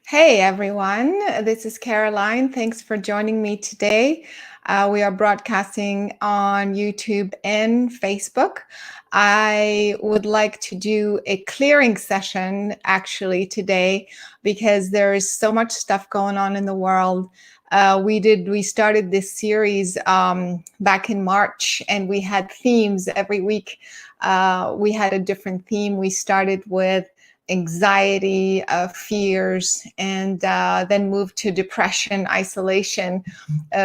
Hey everyone, this is Caroline. Thanks for joining me today. We are broadcasting on YouTube and Facebook. I would like to do a clearing session actually today because there is so much stuff going on in the world. We started this series back in March, and we had themes every week. We had a different theme. We started with anxiety, fears, and then moved to depression, isolation,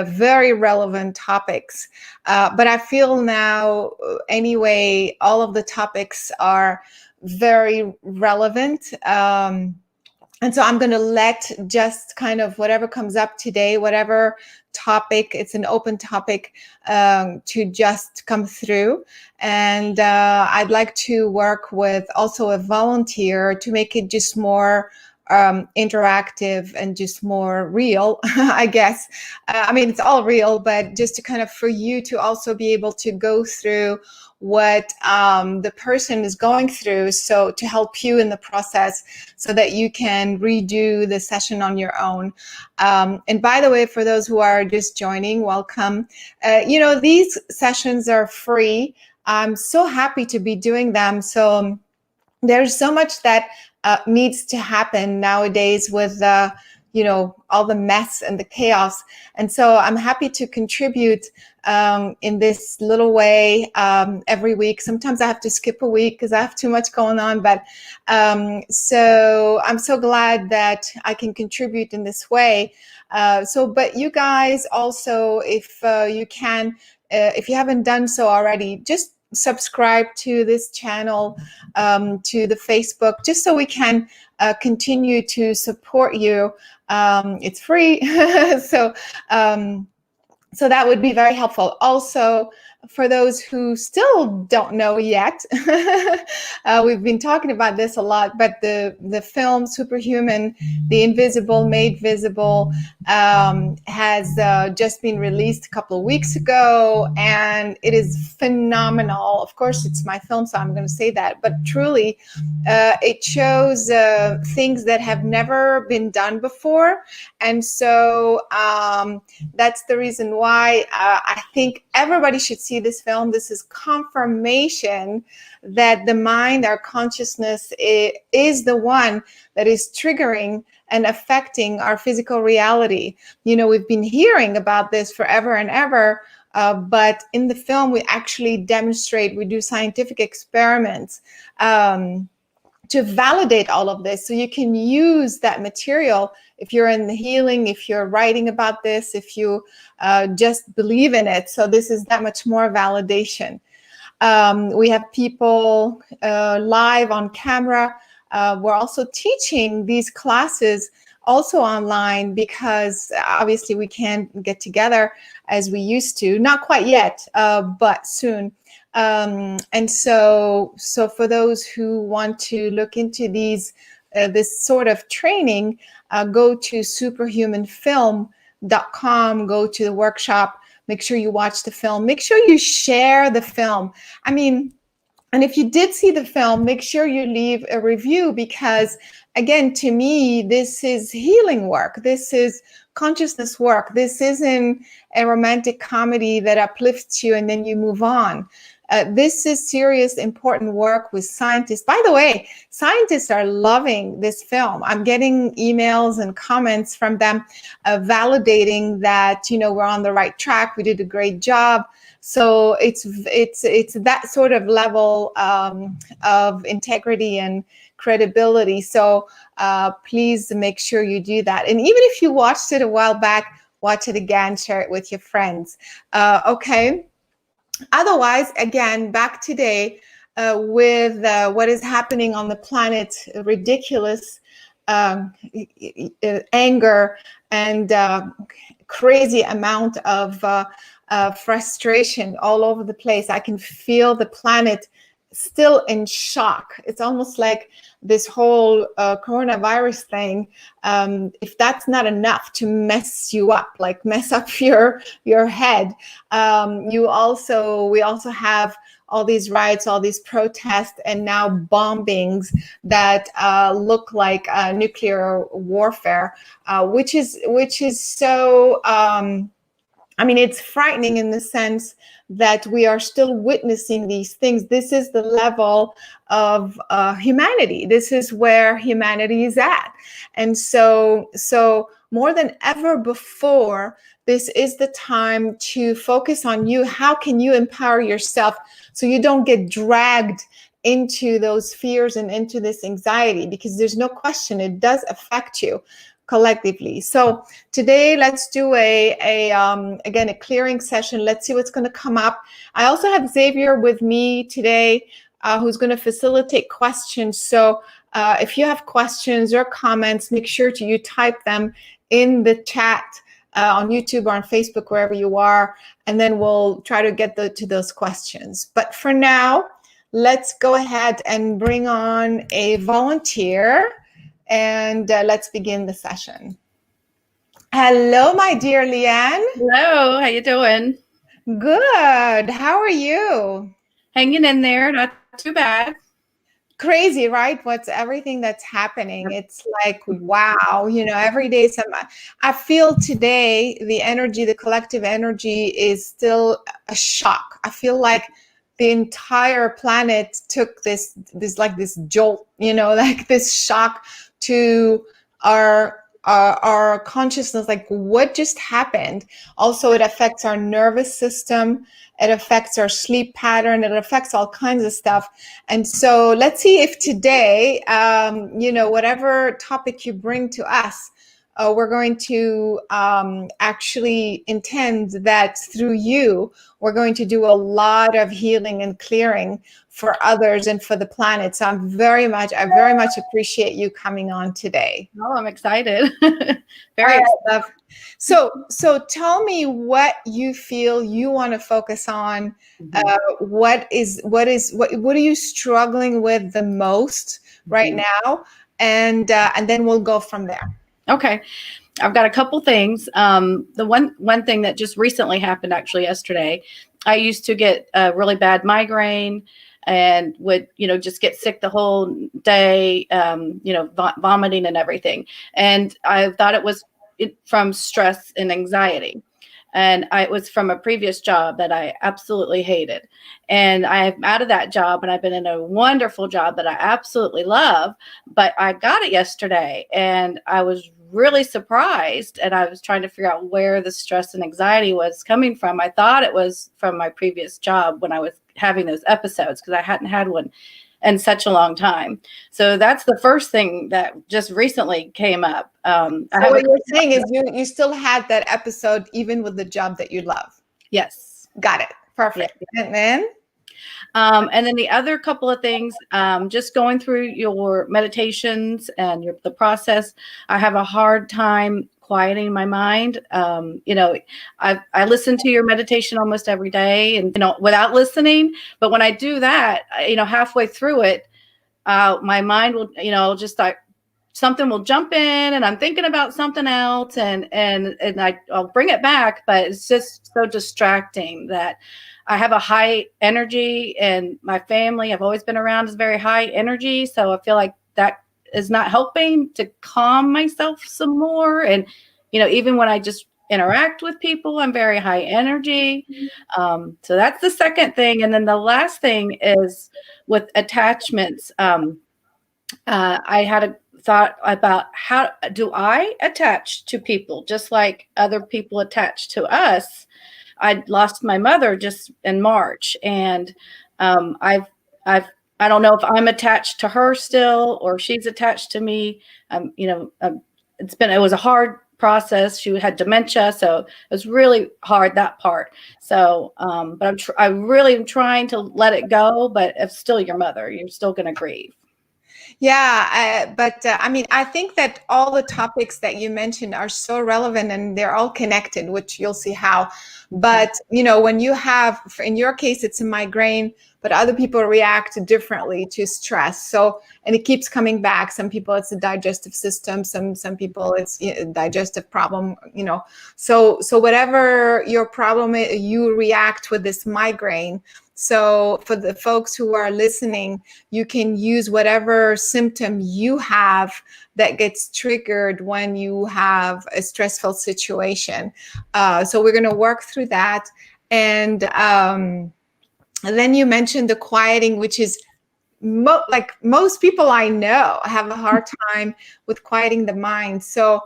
very relevant topics. But I feel now, anyway, all of the topics are very relevant. And so I'm going to let just kind of whatever comes up today, whatever topic, it's an open topic, to just come through. And I'd like to work with also a volunteer to make it just more interactive and just more real, I guess. I mean, it's all real, but just to kind of for you to also be able to go through what the person is going through, so to help you in the process so that you can redo the session on your own. And by the way, for those who are just joining, welcome. These sessions are free. I'm so happy to be doing them. So there's so much that needs to happen nowadays with all the mess and the chaos. And so I'm happy to contribute in this little way every week. Sometimes I have to skip a week because I have too much going on. But so I'm so glad that I can contribute in this way. But you guys also, if you can, if you haven't done so already, just subscribe to this channel, to the Facebook, just so we can continue to support you. It's free. So that would be very helpful. Also, for those who still don't know yet, we've been talking about this a lot, but the film Superhuman, The Invisible Made Visible, has just been released a couple of weeks ago, and it is phenomenal. Of course, it's my film, so I'm going to say that, but truly, it shows things that have never been done before, and so that's the reason why I think everybody should see this film. This is confirmation that the mind, our consciousness, is the one that is triggering and affecting our physical reality. We've been hearing about this forever and ever, but in the film, we actually demonstrate, we do scientific experiments to validate all of this, so you can use that material if you're in the healing, if you're writing about this, if you just believe in it. So this is that much more validation. We have people live on camera. We're also teaching these classes also online because obviously we can't get together as we used to, not quite yet, but soon. And so for those who want to look into this sort of training, go to superhumanfilm.com, go to the workshop, make sure you watch the film, make sure you share the film. I mean, and if you did see the film, make sure you leave a review, because again, to me, this is healing work. This is consciousness work. This isn't a romantic comedy that uplifts you and then you move on. This is serious, important work with scientists. By the way, scientists are loving this film. I'm getting emails and comments from them validating that, we're on the right track. We did a great job. So it's that sort of level of integrity and credibility. So please make sure you do that. And even if you watched it a while back, watch it again, share it with your friends. Okay. Otherwise, again, back today with what is happening on the planet, ridiculous anger and crazy amount of frustration all over the place. I can feel the planet still in shock. It's almost like this whole coronavirus thing, if that's not enough to mess you up, like mess up your head, we also have all these riots, all these protests, and now bombings that look like nuclear warfare, which is so. I mean, it's frightening in the sense that we are still witnessing these things. This is the level of humanity. This is where humanity is at. And so more than ever before, this is the time to focus on you. How can you empower yourself so you don't get dragged into those fears and into this anxiety? Because there's no question it does affect you collectively. So today, let's do again a clearing session. Let's see what's going to come up. I also have Xavier with me today, who's going to facilitate questions. So if you have questions or comments, make sure you type them in the chat on YouTube or on Facebook, wherever you are, and then we'll try to get to those questions. But for now, let's go ahead and bring on a volunteer. And let's begin the session. Hello, my dear Leanne. Hello, how you doing? Good. How are you? Hanging in there, not too bad. Crazy, right? What's everything that's happening? It's like, wow, every day I feel today the energy, the collective energy is still a shock. I feel like the entire planet took this jolt, like this shock to our consciousness, like what just happened. Also, it affects our nervous system, it affects our sleep pattern, it affects all kinds of stuff. And so let's see if today, whatever topic you bring to us, we're going to actually intend that through you, we're going to do a lot of healing and clearing for others and for the planet. So I very much appreciate you coming on today. Oh, I'm excited. Very excited. So tell me what you feel you want to focus on. What are you struggling with the most right now? And then we'll go from there. Okay. I've got a couple things. The one thing that just recently happened, actually yesterday, I used to get a really bad migraine and would, just get sick the whole day, vomiting and everything. And I thought it was from stress and anxiety. And it was from a previous job that I absolutely hated. And I'm out of that job and I've been in a wonderful job that I absolutely love, but I got it yesterday and I was really surprised. And I was trying to figure out where the stress and anxiety was coming from. I thought it was from my previous job when I was having those episodes, because I hadn't had one in such a long time. So that's the first thing that just recently came up. So what you're saying is you still had that episode even with the job that you love. Yes. Got it. Perfect. Yeah. And then the other couple of things, just going through your meditations and the process, I have a hard time quieting my mind. I listen to your meditation almost every day and, without listening. But when I do that, halfway through it, my mind will, just like something will jump in and I'm thinking about something else and I'll bring it back, but it's just so distracting that I have a high energy and my family I've always been around is very high energy. So I feel like that is not helping to calm myself some more. And, even when I just interact with people, I'm very high energy. So that's the second thing. And then the last thing is with attachments. I had a thought about how do I attach to people just like other people attach to us. I lost my mother just in March, and I don't know if I'm attached to her still or she's attached to me. It was a hard process. She had dementia, so it was really hard, that part. So, but I really am trying to let it go. But if still your mother, you're still going to grieve. Yeah, I think that all the topics that you mentioned are so relevant and they're all connected, which you'll see how. But, when you have, in your case, it's a migraine, but other people react differently to stress. So, and it keeps coming back. Some people, it's a digestive system. Some people, it's a digestive problem, So whatever your problem is, you react with this migraine. So for the folks who are listening, you can use whatever symptom you have that gets triggered when you have a stressful situation. So we're going to work through that. And then you mentioned the quieting, which is like most people I know have a hard time with quieting the mind. So,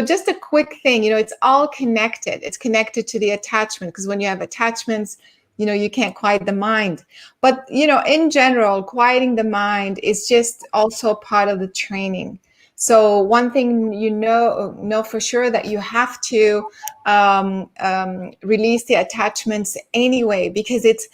just a quick thing, it's all connected. It's connected to the attachment, because when you have attachments, you can't quiet the mind. But, in general, quieting the mind is just also part of the training. So one thing know for sure, that you have to release the attachments anyway, because it's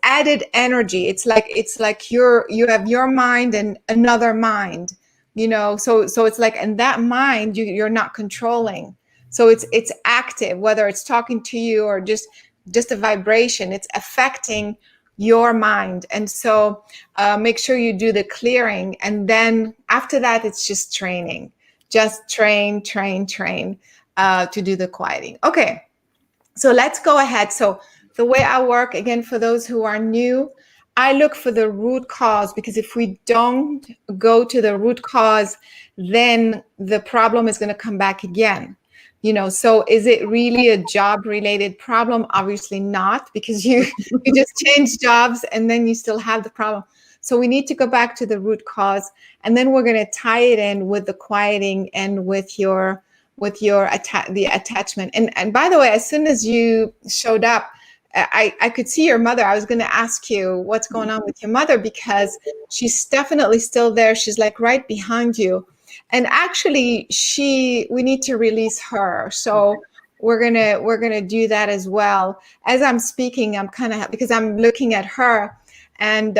added energy. It's like you have your mind and another mind, so it's like, in that mind you're not controlling. So it's active, whether it's talking to you or just a vibration. It's affecting your mind. And so make sure you do the clearing, and then after that it's just training. Just train to do the quieting. Okay, so let's go ahead. So the way I work, again, for those who are new, I look for the root cause, because if we don't go to the root cause, then the problem is going to come back again. So is it really a job related problem? Obviously not, because you just change jobs and then you still have the problem. So we need to go back to the root cause, and then we're going to tie it in with the quieting and with the attachment. And by the way, as soon as you showed up, I could see your mother. I was going to ask you what's going on with your mother, because she's definitely still there. She's like right behind you. And actually we need to release her. So we're gonna do that as well. As I'm speaking, I'm kind of, because I'm looking at her, and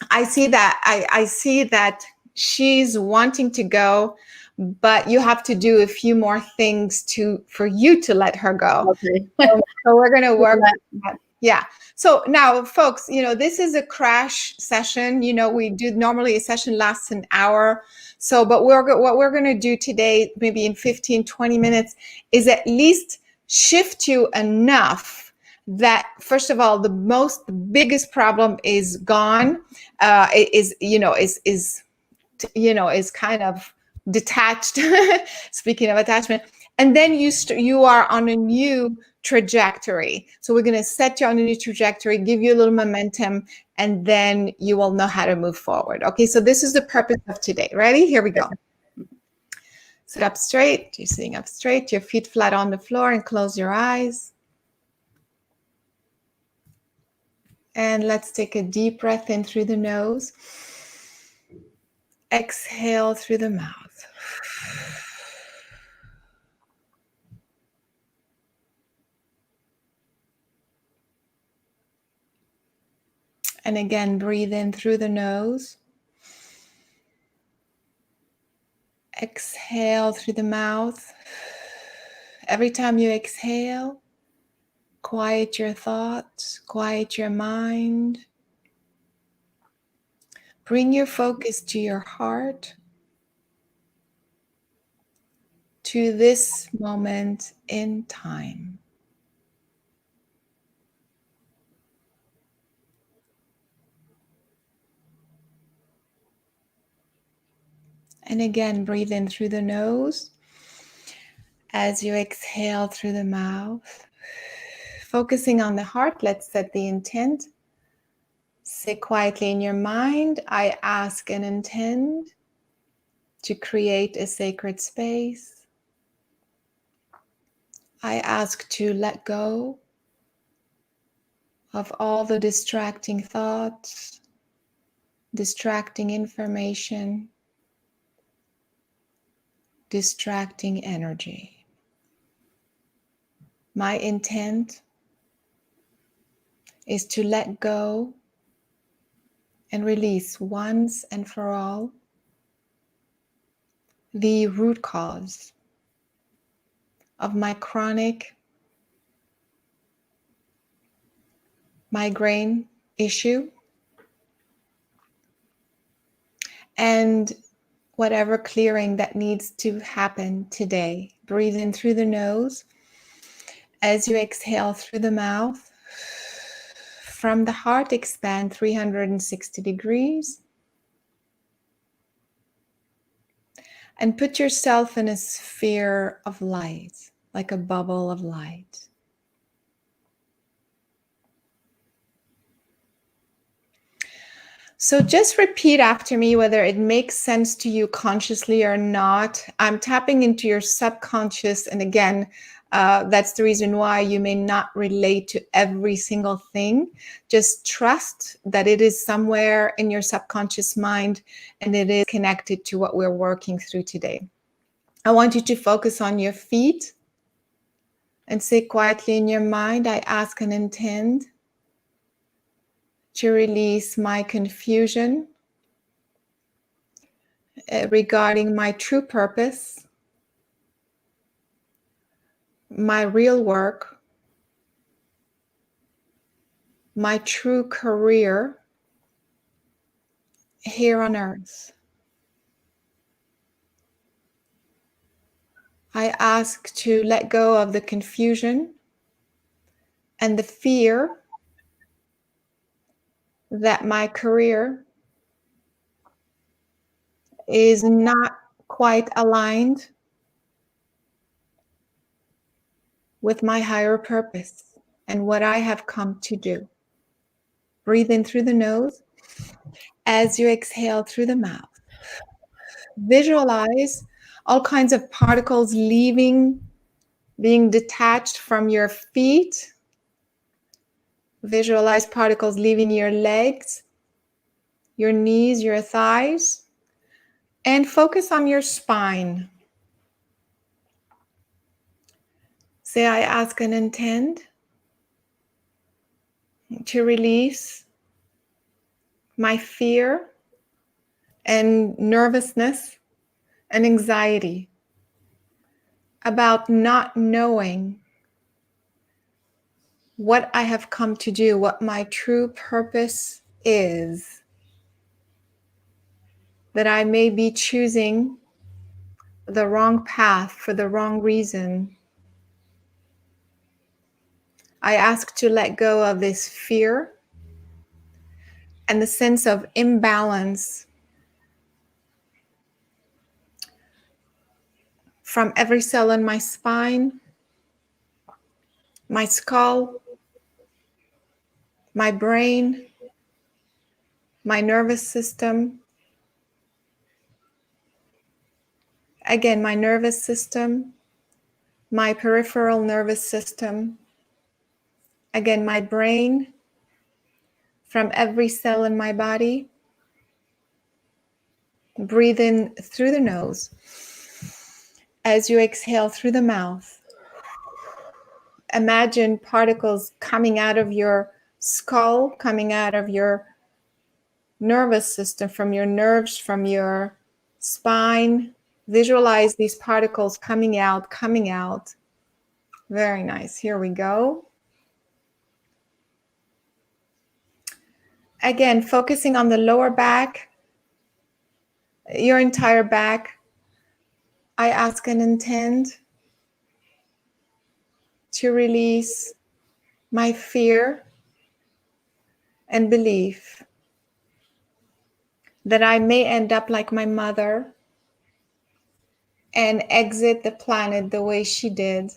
I see that she's wanting to go, but you have to do a few more things for you to let her go. Okay. So we're going to work with that. Yeah. So now, folks, this is a crash session. We do normally a session lasts an hour. So, but what we're going to do today, maybe in 15, 20 minutes, is at least shift you enough that, first of all, the biggest problem is gone. Is kind of detached. Speaking of attachment, and then you are on a new trajectory. So we're going to set you on a new trajectory, give you a little momentum, and then you will know how to move forward. Okay, so this is the purpose of today. Ready? Here we go. Sit up straight. You're sitting up straight, your feet flat on the floor, and close your eyes. And let's take a deep breath in through the nose. Exhale through the mouth. And again, breathe in through the nose. Exhale through the mouth. Every time you exhale, quiet your thoughts, quiet your mind. Bring your focus to your heart, to this moment in time. And again, breathe in through the nose. As you exhale through the mouth, focusing on the heart, let's set the intent. Sit quietly in your mind. I ask and intend to create a sacred space. I ask to let go of all the distracting thoughts, distracting information, distracting energy. My intent is to let go and release once and for all the root cause of my chronic migraine issue, and whatever clearing that needs to happen today. Breathe in through the nose. As you exhale through the mouth, from the heart, expand 360 degrees. And put yourself in a sphere of light, like a bubble of light. So just repeat after me, whether it makes sense to you consciously or not. I'm tapping into your subconscious. And again, that's the reason why you may not relate to every single thing. Just trust that it is somewhere in your subconscious mind and it is connected to what we're working through today. I want you to focus on your feet and say quietly in your mind, I ask and intend to release my confusion regarding my true purpose, my real work, my true career here on earth. I ask to let go of the confusion and the fear that my career is not quite aligned with my higher purpose and what I have come to do. Breathe in through the nose as you exhale through the mouth. Visualize all kinds of particles leaving, being detached from your feet. Visualize particles leaving your legs, your knees, your thighs, and focus on your spine. Say, I ask and intend to release my fear and nervousness and anxiety about not knowing what I have come to do, what my true purpose is, that I may be choosing the wrong path for the wrong reason. I ask to let go of this fear and the sense of imbalance from every cell in my spine, my skull, my brain, my nervous system. Again, my nervous system, my peripheral nervous system. Again, my brain, from every cell in my body. Breathe in through the nose. As you exhale through the mouth, imagine particles coming out of your skull, coming out of your nervous system, from your nerves, from your spine. Visualize these particles coming out, coming out. Very nice. Here we go. Again, focusing on the lower back, your entire back. I ask and intend to release my fear and belief that I may end up like my mother and exit the planet the way she did.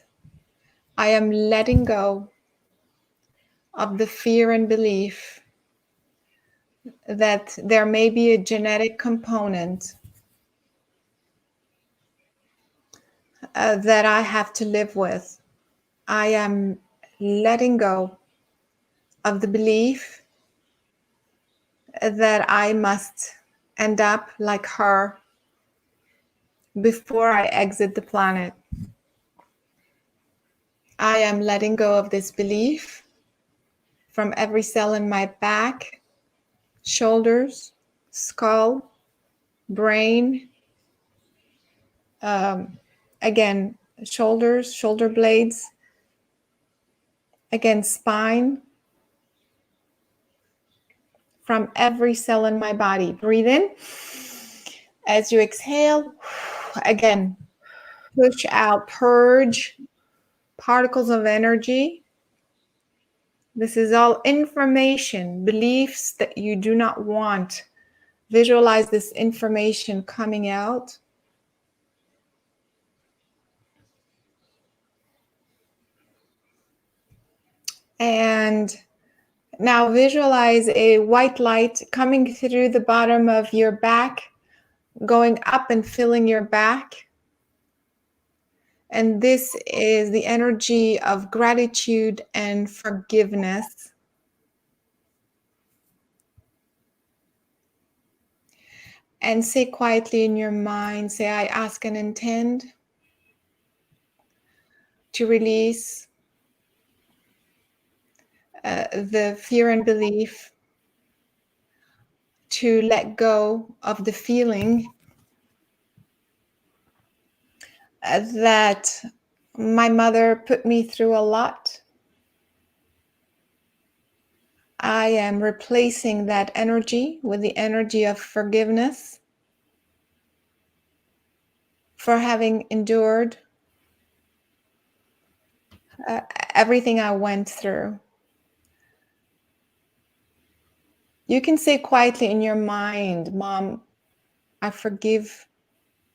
I am letting go of the fear and belief that there may be a genetic component that I have to live with. I am letting go of the belief that I must end up like her before I exit the planet. I am letting go of this belief from every cell in my back, shoulders, skull, brain, again, shoulders, shoulder blades, again, spine, from every cell in my body. Breathe in. As you exhale, again, push out, purge particles of energy This is all information, beliefs that you do not want. Visualize this information coming out. And now visualize a white light coming through the bottom of your back, going up and filling your back. And this is the energy of gratitude and forgiveness. And say quietly in your mind, say, I ask and intend to release the fear and belief, to let go of the feeling that my mother put me through a lot. I am replacing that energy with the energy of forgiveness for having endured everything I went through. You can say quietly in your mind, Mom, I forgive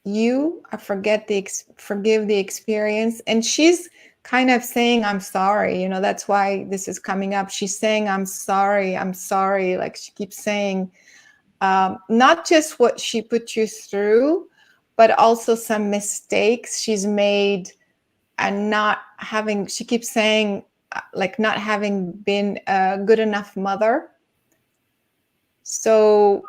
you. I forgive the experience. And she's kind of saying, I'm sorry. You know, that's why this is coming up. She's saying, I'm sorry. I'm sorry. Like she keeps saying, not just what she put you through, but also some mistakes she's made and not having, she keeps saying, like not having been a good enough mother. So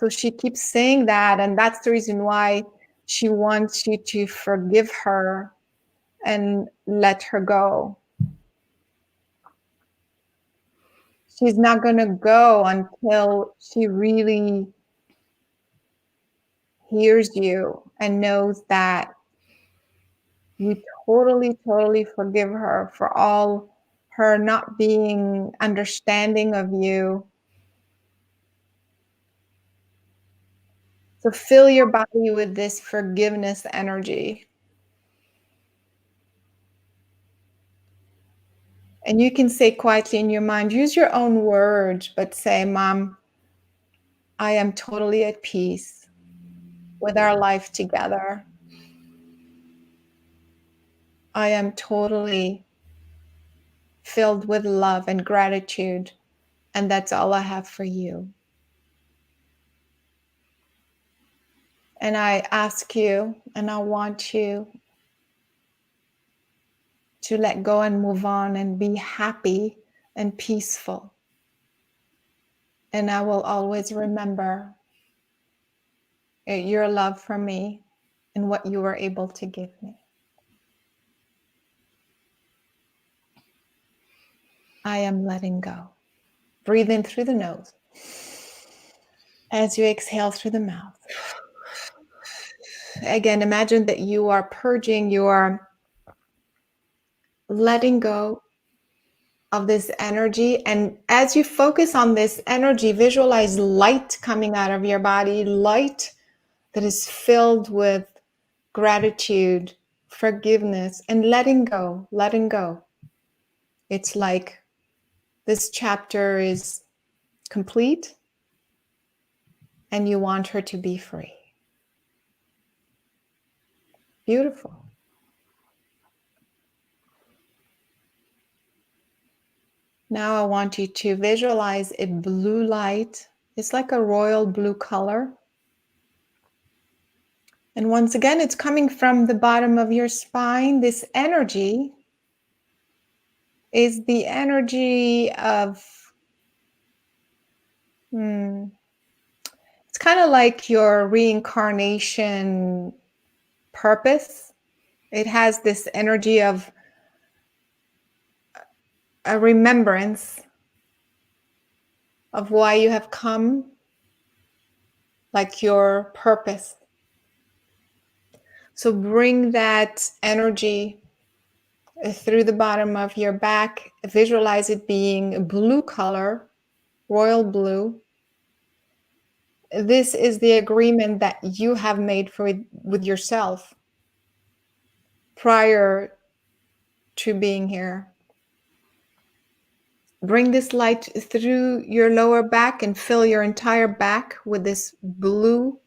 she keeps saying that, and that's the reason why she wants you to forgive her and let her go. She's not going to go until she really hears you and knows that you totally forgive her for all her not being understanding of you. So fill your body with this forgiveness energy. And you can say quietly in your mind, use your own words, but say, Mom, I am totally at peace with our life together. I am totally filled with love and gratitude, and that's all I have for you. And I ask you, and I want you to let go and move on and be happy and peaceful. And I will always remember your love for me and what you were able to give me. I am letting go. Breathe in through the nose as you exhale through the mouth. Again, imagine that you are purging, you are letting go of this energy. And as you focus on this energy, visualize light coming out of your body, light that is filled with gratitude, forgiveness, and letting go, letting go. It's like this chapter is complete and you want her to be free. Beautiful. Now I want you to visualize a blue light. It's like a royal blue color. And once again, it's coming from the bottom of your spine. This energy is the energy of, it's kind of like your reincarnation purpose. It has this energy of a remembrance of why you have come, like your purpose. So bring that energy through the bottom of your back. Visualize it being a blue color, royal blue. This is the agreement that you have made with yourself prior to being here. Bring this light through your lower back and fill your entire back with this blue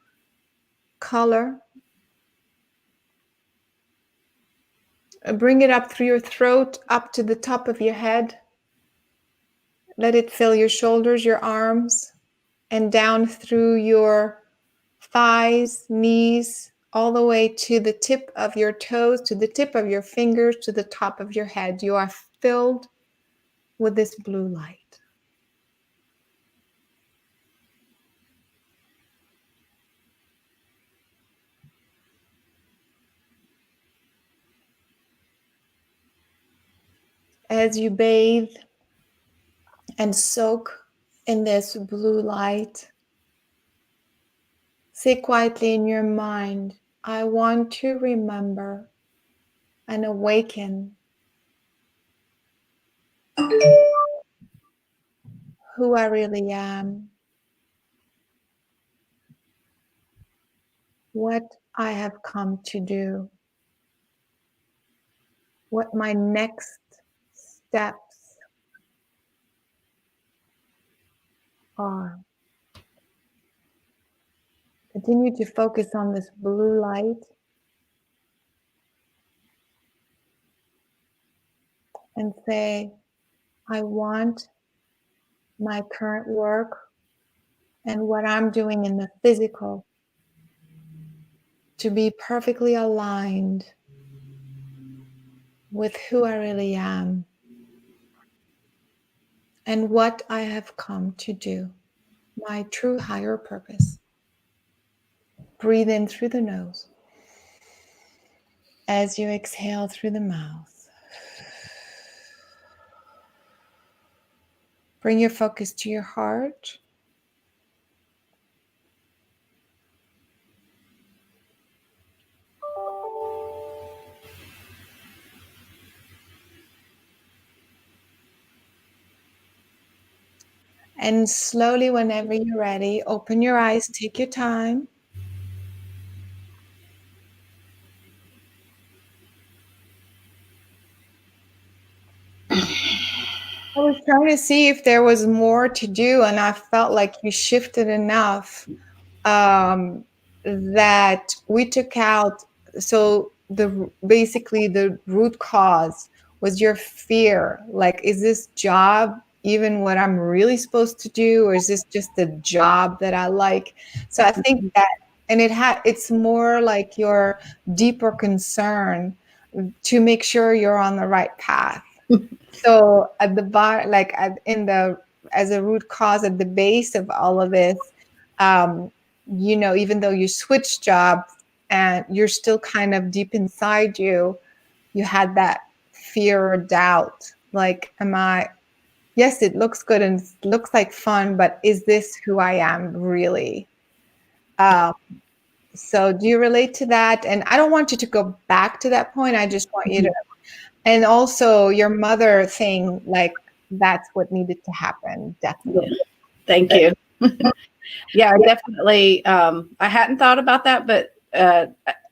color. Bring it up through your throat, up to the top of your head. Let it fill your shoulders, your arms, and down through your thighs, knees, all the way to the tip of your toes, to the tip of your fingers, to the top of your head. You are filled with this blue light. As you bathe and soak in this blue light, say quietly in your mind, I want to remember and awaken who I really am, what I have come to do, what my next steps are. Continue to focus on this blue light and say, I want my current work and what I'm doing in the physical to be perfectly aligned with who I really am and what I have come to do, my true higher purpose. Breathe in through the nose as you exhale through the mouth. Bring your focus to your heart. And slowly, whenever you're ready, open your eyes, take your time. I was trying to see if there was more to do, and I felt like you shifted enough that we took out. So basically the root cause was your fear. Like, is this job even what I'm really supposed to do, or is this just a job that I like? So I think that, and it's more like your deeper concern to make sure you're on the right path. So at the bar, like as a root cause at the base of all of this, even though you switched jobs and you're still kind of deep inside you had that fear or doubt. Like, yes, it looks good and it looks like fun, but is this who I am really? So do you relate to that? And I don't want you to go back to that point. I just want you to. And also your mother thing, like that's what needed to happen. Definitely. Yeah. Thank you. Yeah, definitely. I hadn't thought about that, but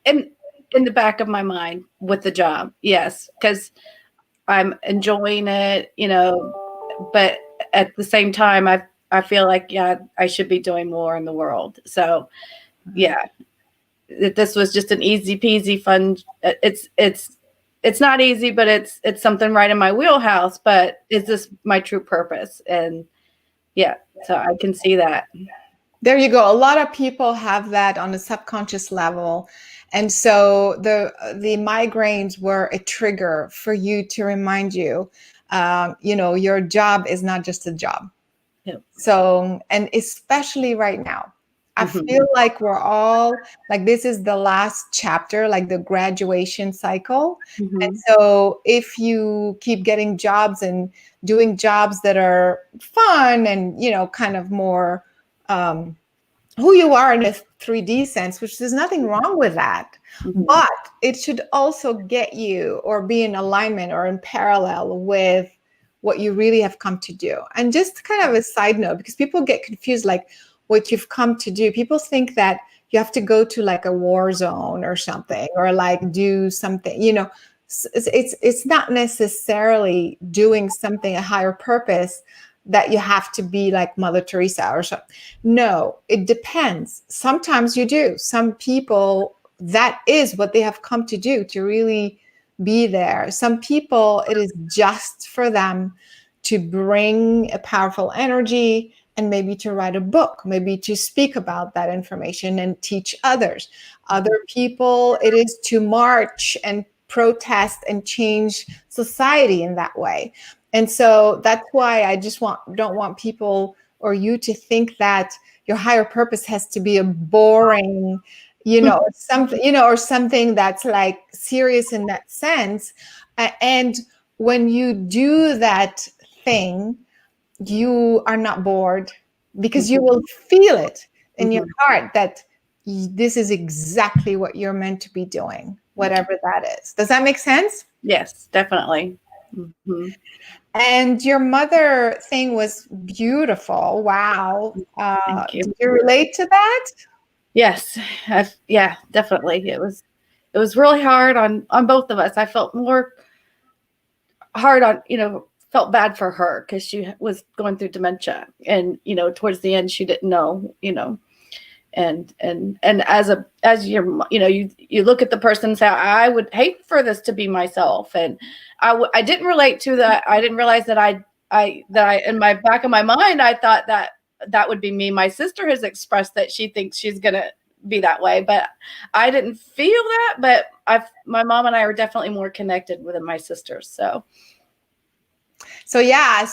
in the back of my mind with the job, yes, because I'm enjoying it, but at the same time, I feel like, yeah, I should be doing more in the world. So, yeah, this was just an easy peasy fun. It's not easy, but it's something right in my wheelhouse. But is this my true purpose? And yeah, so I can see that. There you go. A lot of people have that on a subconscious level. And so the migraines were a trigger for you to remind you, your job is not just a job. Yep. So, and especially right now, I feel like we're all like, this is the last chapter, like the graduation cycle. And so if you keep getting jobs and doing jobs that are fun and, kind of more who you are in a 3D sense, which there's nothing wrong with that, but it should also get you or be in alignment or in parallel with what you really have come to do. And just kind of a side note, because people get confused, like what you've come to do. People think that you have to go to like a war zone or something, or like do something, it's not necessarily doing something a higher purpose that you have to be like Mother Teresa or something. No, it depends. Sometimes you do. Some people, that is what they have come to do, to really be there. Some people, it is just for them to bring a powerful energy and maybe to write a book, maybe to speak about that information and teach others. Other people, it is to march and protest and change society in that way. And so that's why I just don't want people or you to think that your higher purpose has to be a boring, something, or something that's like serious in that sense. And when you do that thing, you are not bored, because you will feel it in your heart that this is exactly what you're meant to be doing, whatever that is. Does that make sense? Yes, definitely. Mm-hmm. And your mother thing was beautiful. Wow. Thank you. Did you relate to that? Yes. Yeah, definitely. It was really hard on both of us. I felt more hard on, felt bad for her because she was going through dementia, and, towards the end, she didn't know, and as you're, you look at the person and say, I would hate for this to be myself. And I didn't relate to that. I didn't realize that I in my back of my mind, I thought that would be me. My sister has expressed that she thinks she's going to be that way, but I didn't feel that. But my mom and I are definitely more connected with my sisters. So yeah,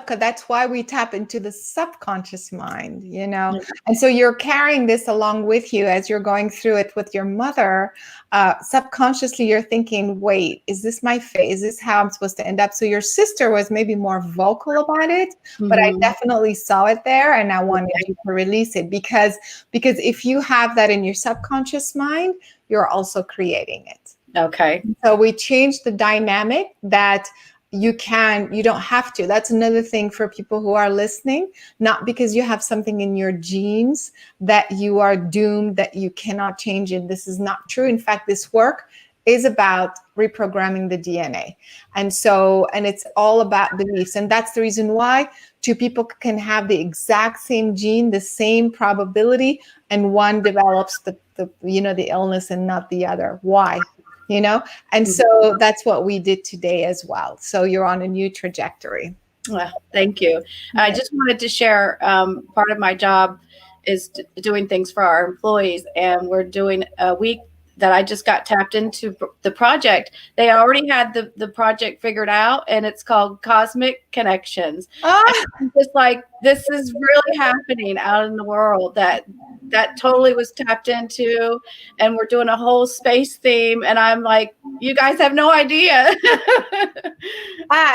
that's why we tap into the subconscious mind, And so you're carrying this along with you as you're going through it with your mother. Subconsciously, you're thinking, wait, is this my fate? Is this how I'm supposed to end up? So your sister was maybe more vocal about it, but I definitely saw it there, and I wanted you to release it because if you have that in your subconscious mind, you're also creating it. Okay. So we changed the dynamic that you don't have to. That's another thing for people who are listening, not because you have something in your genes that you are doomed, that you cannot change it. This is not true. In fact, this work is about reprogramming the DNA. And it's all about beliefs. And that's the reason why two people can have the exact same gene, the same probability, and one develops the illness and not the other. Why? And so that's what we did today as well. So you're on a new trajectory. Well, thank you. I just wanted to share, part of my job is doing things for our employees, and we're doing a week that I just got tapped into the project. They already had the project figured out, and it's called Cosmic Connections. And just like, this is really happening out in the world, that totally was tapped into, and we're doing a whole space theme. And I'm like, you guys have no idea.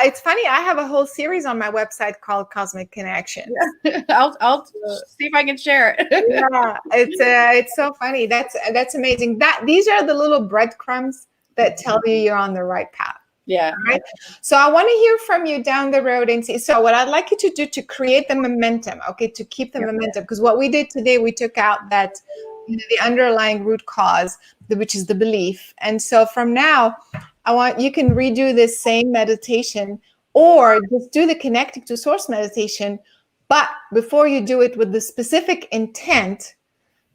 It's funny. I have a whole series on my website called Cosmic Connections. Yeah. I'll see if I can share it. Yeah, it's so funny. That's amazing. These are the little breadcrumbs that tell you you're on the right path. Yeah. Right. So I want to hear from you down the road and see. So what I'd like you to do to create the momentum, to keep the momentum, because what we did today, we took out that the underlying root cause, which is the belief. And so from now, you can redo this same meditation, or just do the connecting to source meditation. But before you do it, with the specific intent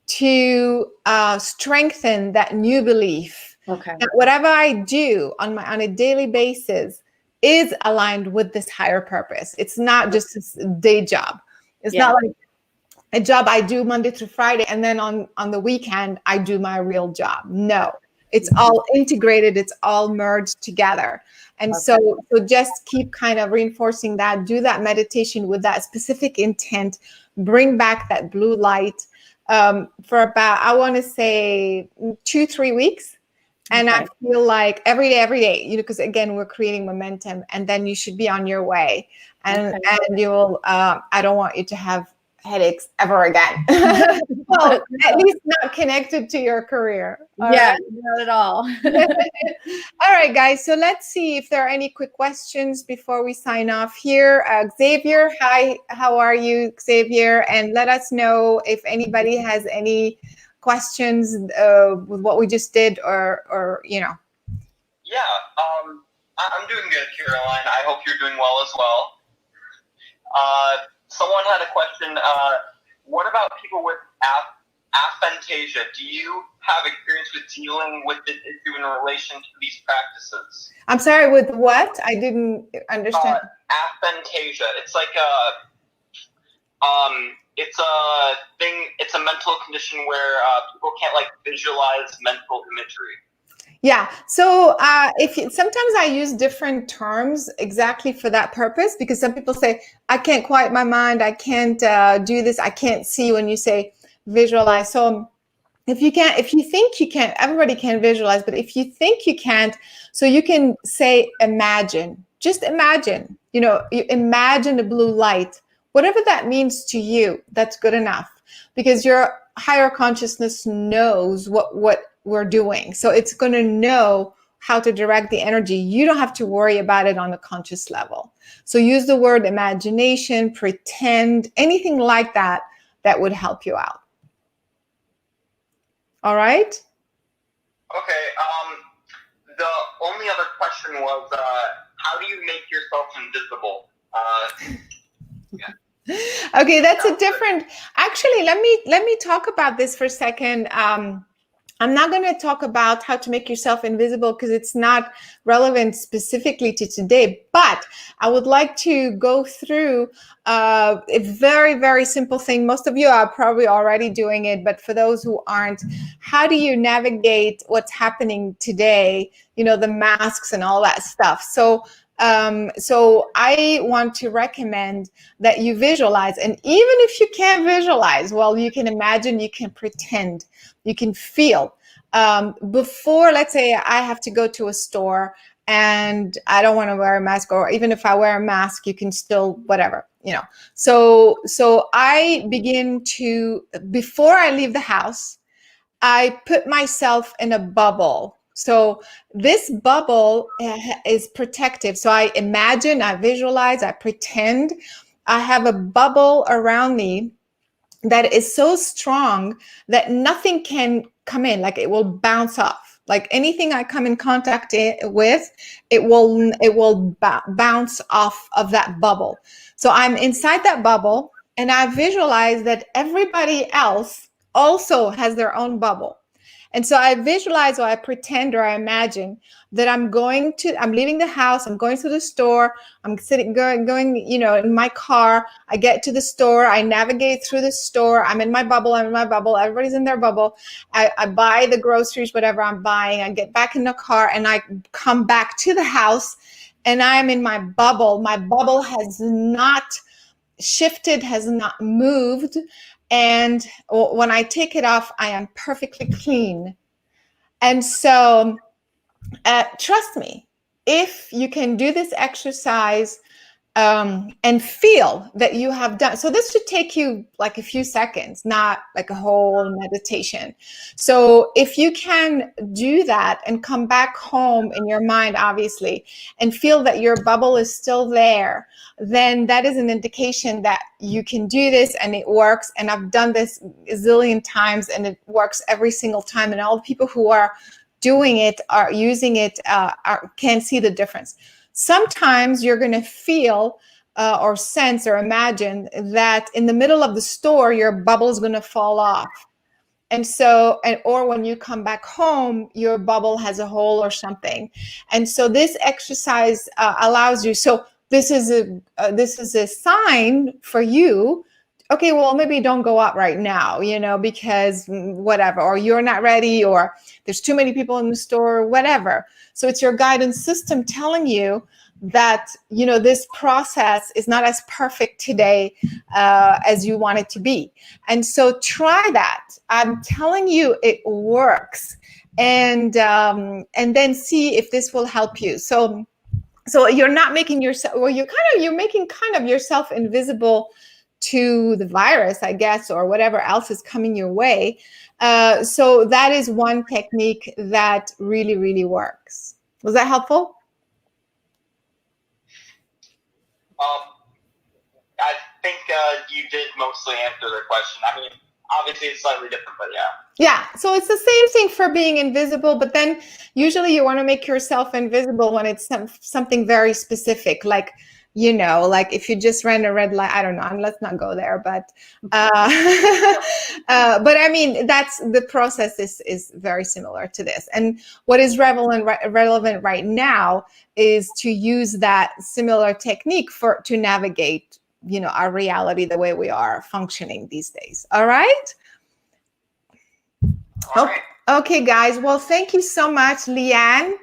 to strengthen that new belief. Okay. That whatever I do on a daily basis is aligned with this higher purpose. It's not just a day job. It's not like a job I do Monday through Friday, and then on the weekend I do my real job. No, it's all integrated. It's all merged together. And so just keep kind of reinforcing that. Do that meditation with that specific intent. Bring back that blue light for about, I want to say 2-3 weeks. And I feel like every day, because again, we're creating momentum, and then you should be on your way. And you will, I don't want you to have headaches ever again. Well, at least not connected to your career. Not at all. All right, guys. So let's see if there are any quick questions before we sign off here. Xavier, hi. How are you, Xavier? And let us know if anybody has any questions with what we just did, or Yeah, I'm doing good, Caroline. I hope you're doing well as well. Someone had a question. What about people with aphantasia? Do you have experience with dealing with this issue in relation to these practices? I'm sorry, with what? I didn't understand. Aphantasia. It's like it's a thing. It's a mental condition where people can't like visualize mental imagery. Yeah. So sometimes I use different terms exactly for that purpose, because some people say, I can't quiet my mind. I can't do this. I can't see, when you say visualize. So if you think you can't, everybody can visualize, but if you think you can't, so you can say imagine. Just imagine. You imagine a blue light. Whatever that means to you, that's good enough, because your higher consciousness knows what we're doing. So it's going to know how to direct the energy. You don't have to worry about it on a conscious level. So use the word imagination, pretend, anything like that, that would help you out. All right. Okay. The only other question was, how do you make yourself invisible? Yeah. Okay, that's a different. Actually, let me talk about this for a second. I'm not going to talk about how to make yourself invisible, because it's not relevant specifically to today, but I would like to go through a very, very simple thing. Most of you are probably already doing it, but for those who aren't, how do you navigate what's happening today? The masks and all that stuff. So I want to recommend that you visualize. And even if you can't visualize, well, you can imagine, you can pretend, you can feel. Before, let's say I have to go to a store and I don't want to wear a mask, or even if I wear a mask, you can still, whatever, So I begin to, before I leave the house, I put myself in a bubble. So this bubble is protective. So I imagine, I visualize, I pretend I have a bubble around me that is so strong that nothing can come in. Like, it will bounce off. Like anything I come in contact with, it will bounce off of that bubble. So I'm inside that bubble, and I visualize that everybody else also has their own bubble. And so I visualize, or I pretend, or I imagine that I'm leaving the house, I'm going to the store, I'm going, in my car, I get to the store, I navigate through the store, I'm in my bubble, everybody's in their bubble. I buy the groceries, whatever I'm buying, I get back in the car, and I come back to the house, and I'm in my bubble. My bubble has not shifted, has not moved. And when I take it off, I am perfectly clean. And so trust me, if you can do this exercise and feel that you have done, so this should take you like a few seconds, not like a whole meditation. So if you can do that and come back home in your mind, obviously, and feel that your bubble is still there, then that is an indication that you can do this and it works. And I've done this a zillion times and it works every single time. And all the people who are doing it, are using it, can see the difference. Sometimes you're going to feel or sense or imagine that in the middle of the store, your bubble is going to fall off. And so, or when you come back home, your bubble has a hole or something. And so this exercise allows you. So this is a sign for you. Okay, well, maybe don't go out right now, because whatever, or you're not ready, or there's too many people in the store, or whatever. So it's your guidance system telling you that, this process is not as perfect today as you want it to be. And so try that. I'm telling you, it works. And then see if this will help you. So you're not making yourself, well, you're making kind of yourself invisible to the virus, I guess, or whatever else is coming your way. So that is one technique that really, really works. Was that helpful? I think you did mostly answer the question. I mean, obviously it's slightly different, but yeah. Yeah, so it's the same thing for being invisible, but then usually you want to make yourself invisible when it's something very specific, like, you know, like if you just ran a red light, I don't know, and let's not go there, but but I mean, that's the process is very similar to this. And what is relevant right now is to use that similar technique to navigate, you know, our reality the way we are functioning these days. All right. Right. Okay, guys. Well, thank you so much, Leanne.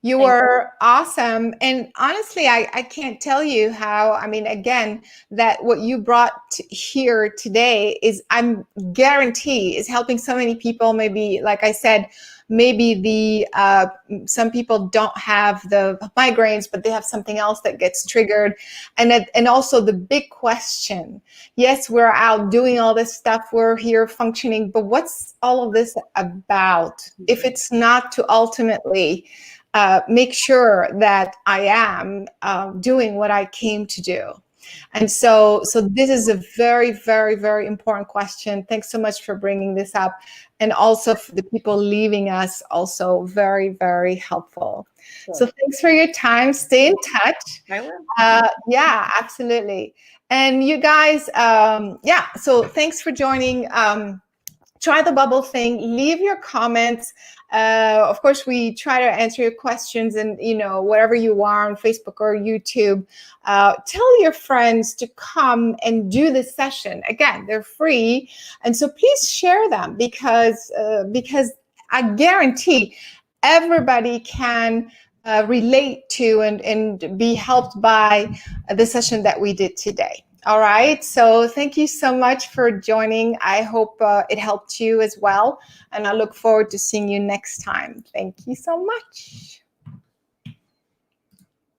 You were awesome. And honestly, I can't tell you how, I mean, again, that what you brought here today is, I'm guarantee, is helping so many people. Maybe, like I said, maybe some people don't have the migraines, but they have something else that gets triggered. And also the big question, yes, we're out doing all this stuff, we're here functioning, but what's all of this about if it's not to ultimately make sure that I am doing what I came to do? And so this is a very, very, very important question. Thanks so much for bringing this up. And also for the people leaving us, also very, very helpful. Sure. So thanks for your time. Stay in touch. I will. Yeah, absolutely. And you guys, yeah, so thanks for joining. Try the bubble thing, leave your comments. Of course, we try to answer your questions, and, you know, wherever you are on Facebook or YouTube, tell your friends to come and do this session. Again, they're free. And so please share them, because I guarantee everybody can relate to and be helped by the session that we did today. All right, so thank you so much for joining. I hope it helped you as well, and I look forward to seeing you next time. Thank you so much.